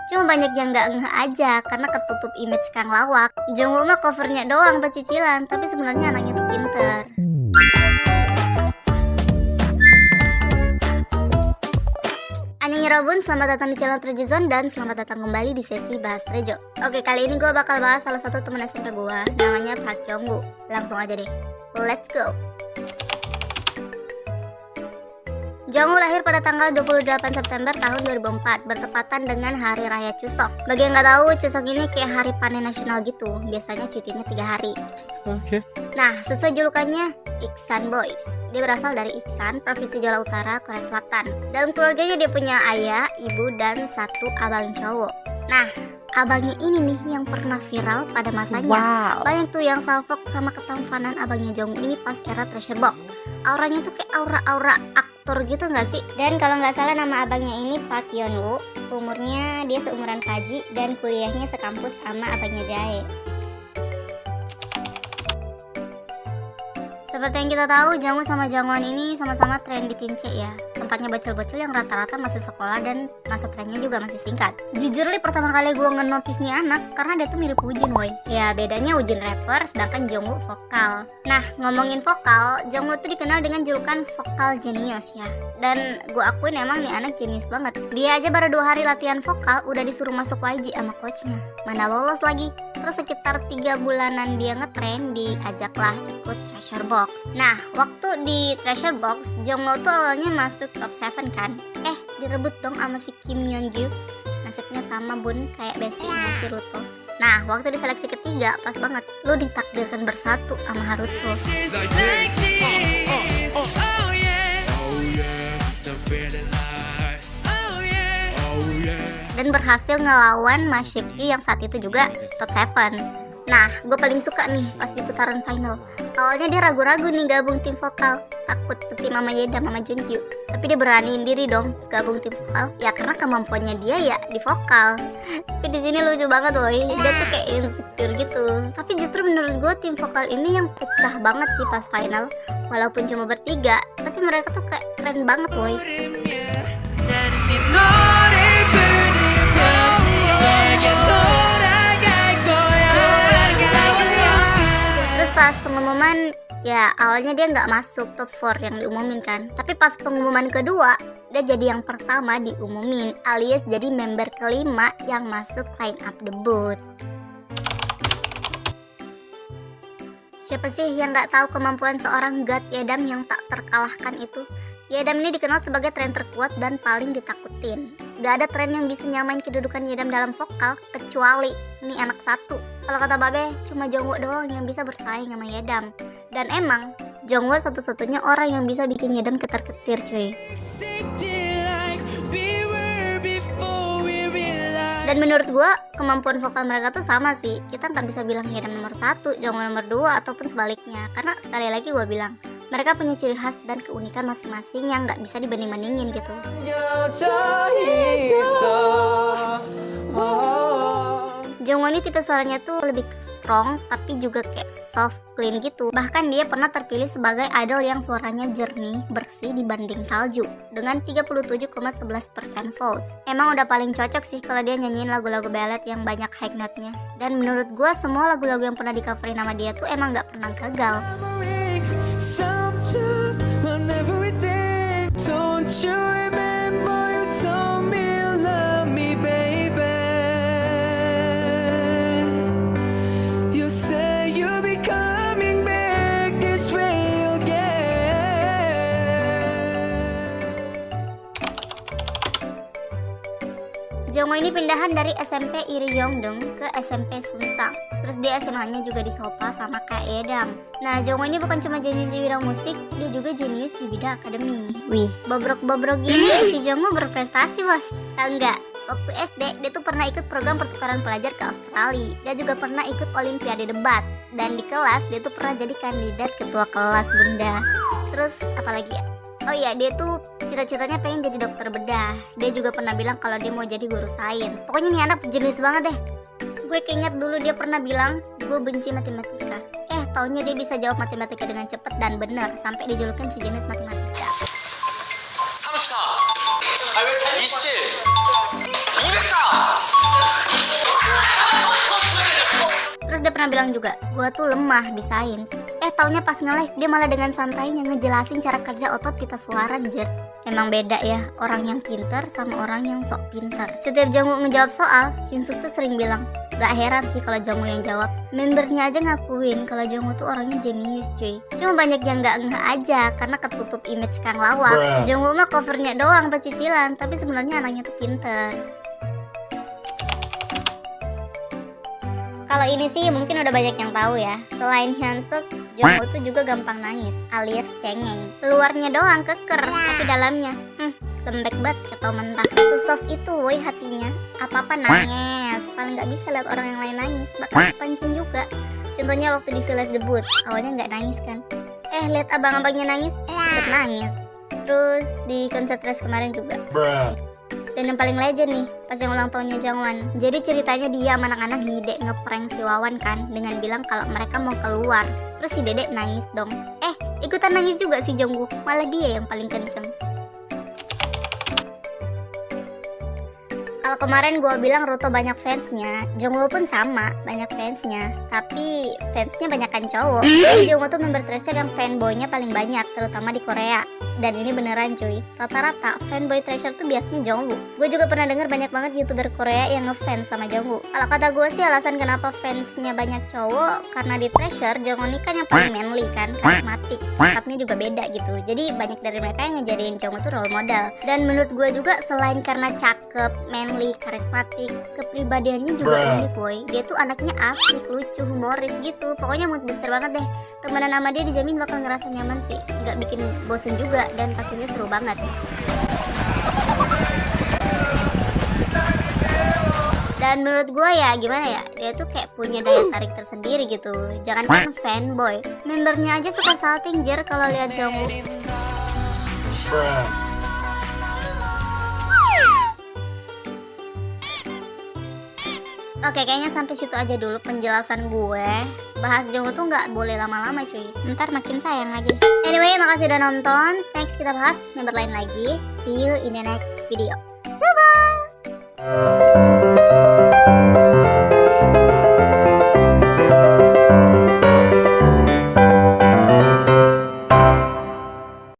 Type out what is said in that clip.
Cuma banyak yang nggak ngeh aja karena ketutup image Kang Lawak. Jongwoo mah covernya doang atau cicilan, tapi sebenarnya anaknya tuh pinter. Annyeong Robun, selamat datang di channel Trejo Zone dan selamat datang kembali di sesi bahas Trejo. Oke, kali ini gue bakal bahas salah satu teman SMP gue, namanya Park Jongwoo. Langsung aja deh, let's go. Jongwoo lahir pada tanggal 28 September tahun 2004, bertepatan dengan Hari Raya Chuseok. Bagi yang nggak tahu, Chuseok ini kayak hari panen nasional gitu, biasanya cutinya 3 hari. Oke. Nah, sesuai julukannya, Iksan Boys. Dia berasal dari Iksan, Provinsi Jeolla Utara, Korea Selatan. Dalam keluarganya dia punya ayah, ibu, dan 1 abang cowok. Nah, abangnya ini nih yang pernah viral pada masanya. Wow. Banyak tuh yang salfok sama ketampanan abangnya Jongwoo ini pas era Treasure Box. Auranya tuh kayak aura-aura aktor gitu nggak sih? Dan kalau nggak salah nama abangnya ini Park Hyun-woo. Umurnya dia seumuran Paji dan kuliahnya sekampus sama abangnya Jae. Seperti yang kita tahu, Jongwoo sama Jangwon ini sama-sama tren di tim C ya. Tempatnya bocil-bocil yang rata-rata masih sekolah dan masa trennya juga masih singkat. Jujur li, pertama kali gue nge-notice nih anak karena dia tuh mirip Woo-jin woy. Ya bedanya Woo-jin rapper sedangkan Jongwoo vokal. Nah, ngomongin vokal, Jongwoo tuh dikenal dengan julukan vokal jenius ya. Dan gue akuin emang nih anak jenius banget. Dia aja baru 2 hari latihan vokal udah disuruh masuk YG sama coachnya. Mana lolos lagi. Terus sekitar 3 bulanan dia ngetren, diajaklah ikut Treasure Box. Nah, waktu di Treasure Box, Jongwoo tuh awalnya masuk top 7 kan. Direbut dong sama si Kim Yeon-gyu. Nasibnya sama bun, kayak bestinya si Ruto. Nah, waktu di seleksi ketiga, pas banget. Lu ditakdirkan bersatu sama Haruto. Dan berhasil ngelawan Ma Shik-yu yang saat itu juga top 7. Nah, gue paling suka nih pas di putaran final. Awalnya dia ragu-ragu nih gabung tim vokal, takut setim sama Yedam sama Junkyu. Tapi dia beraniin diri dong gabung tim vokal, ya karena kemampuannya dia ya di vokal. Tapi di sini lucu banget woy, dia tuh kayak insecure gitu. Tapi justru menurut gue tim vokal ini yang pecah banget sih pas final. Walaupun cuma bertiga, tapi mereka tuh kayak keren banget woy. Pas pengumuman, ya awalnya dia nggak masuk top 4 yang diumumin kan. Tapi pas pengumuman kedua, dia jadi yang pertama diumumin, alias jadi member kelima yang masuk line up debut. Siapa sih yang nggak tahu kemampuan seorang God Yedam yang tak terkalahkan itu? Yedam ini dikenal sebagai tren terkuat dan paling ditakutin. Gak ada tren yang bisa nyamain kedudukan Yedam dalam vokal kecuali ini anak satu. Kalau kata Babe, cuma Jongwoo doang yang bisa bersaing sama Yedam. Dan emang Jongwoo satu-satunya orang yang bisa bikin Yedam ketar-ketir cuy. Dan menurut gua kemampuan vokal mereka tuh sama sih. Kita nggak bisa bilang Yedam nomor 1, Jongwoo nomor 2 ataupun sebaliknya. Karena sekali lagi gua bilang, mereka punya ciri khas dan keunikan masing-masing yang nggak bisa dibanding-bandingin gitu. Jongwoo ini tipe suaranya tuh lebih strong tapi juga kayak soft clean gitu. Bahkan dia pernah terpilih sebagai idol yang suaranya jernih, bersih dibanding salju dengan 37,11% votes. Emang udah paling cocok sih kalau dia nyanyiin lagu-lagu ballad yang banyak high note-nya. Dan menurut gue semua lagu-lagu yang pernah di-coverin sama dia tuh emang gak pernah gagal. Jongwoo ini pindahan dari SMP Iri Yongdong ke SMP Sunsang. Terus dia SMA-nya juga di Sopa sama kayak Yedam. Nah, Jongwoo ini bukan cuma jenius di bidang musik, dia juga jenius di bidang akademi. Wih, bobrok-bobrok gini si Jongwoo berprestasi bos. Tahu nggak? Waktu SD, dia tuh pernah ikut program pertukaran pelajar ke Australia. Dia juga pernah ikut olimpiade debat. Dan di kelas, dia tuh pernah jadi kandidat ketua kelas bunda. Terus, apalagi ya? Oh iya, dia tuh cita-citanya pengen jadi dokter bedah. Dia juga pernah bilang kalau dia mau jadi guru sains. Pokoknya nih anak jenius banget deh. Gue keinget dulu dia pernah bilang, gue benci matematika. Taunya dia bisa jawab matematika dengan cepat dan benar, sampai dijulukan si jenius matematika. 34 27 204 pernah bilang juga, gue tuh lemah di sains. Taunya pas nge-live dia malah dengan santainya ngejelasin cara kerja otot pita suara, anjir. Emang beda ya, orang yang pinter sama orang yang sok pinter. Setiap Jungkook ngejawab soal, Hyunsuk tuh sering bilang, gak heran sih kalau Jungkook yang jawab. Membernya aja ngakuin kalau Jungkook tuh orangnya jenius cuy. Cuma banyak yang gak ngeh aja karena ketutup image kang lawak. Jungkook mah covernya doang pecicilan, tapi sebenarnya anaknya tuh pinter. Kalau ini sih mungkin udah banyak yang tahu ya. Selain Hyunsuk, Jungkook tuh juga gampang nangis alias cengeng. Luarnya doang keker, tapi dalamnya lembek banget atau mentah. Sesoft itu woi hatinya. Apa-apa nangis. Paling nggak bisa lihat orang yang lain nangis, bakal pancing juga. Contohnya waktu di V-Live debut, awalnya nggak nangis kan. Lihat abang-abangnya nangis, ikut nangis. Terus di konser Trace kemarin juga. Dan yang paling legend nih, pas yang ulang tahunnya Jangwan. Jadi ceritanya dia sama anak-anak Dede ngeprank si Wawan kan, dengan bilang kalau mereka mau keluar. Terus si Dede nangis dong. Ikutan nangis juga si Jungkook, malah dia yang paling kenceng. Kalau kemarin gue bilang Ruto banyak fansnya, Jungkook pun sama, banyak fansnya. Tapi fansnya banyakan cowok. Jadi Jungkook tuh member Treasure yang fanboynya paling banyak, terutama di Korea. Dan ini beneran cuy, rata-rata fanboy Treasure tuh biasanya Jungkook. Gue juga pernah denger banyak banget YouTuber Korea yang ngefans sama Jungkook. Kalau kata gue sih alasan kenapa fansnya banyak cowok, karena di Treasure Jungkook ini kan yang paling manly kan, karismatik, sikapnya juga beda gitu. Jadi banyak dari mereka yang ngejadiin Jungkook tuh role model. Dan menurut gue juga selain karena cakep, manly, karismatik, kepribadiannya juga unik boy. Dia tuh anaknya asik, lucu, humoris gitu. Pokoknya mood booster banget deh. Temenan sama dia dijamin bakal ngerasa nyaman sih, nggak bikin bosen juga, dan pastinya seru banget. Dan menurut gue ya gimana ya, dia tuh kayak punya daya tarik tersendiri gitu. Jangankan fanboy, membernya aja suka salting jer kalau lihat Jungkook. Oke, kayaknya sampai situ aja dulu penjelasan gue. Bahas Jungkook tuh nggak boleh lama-lama cuy, ntar makin sayang lagi. Anyway, makasih udah nonton. Next kita bahas member lain lagi. See you in the next video. Bye.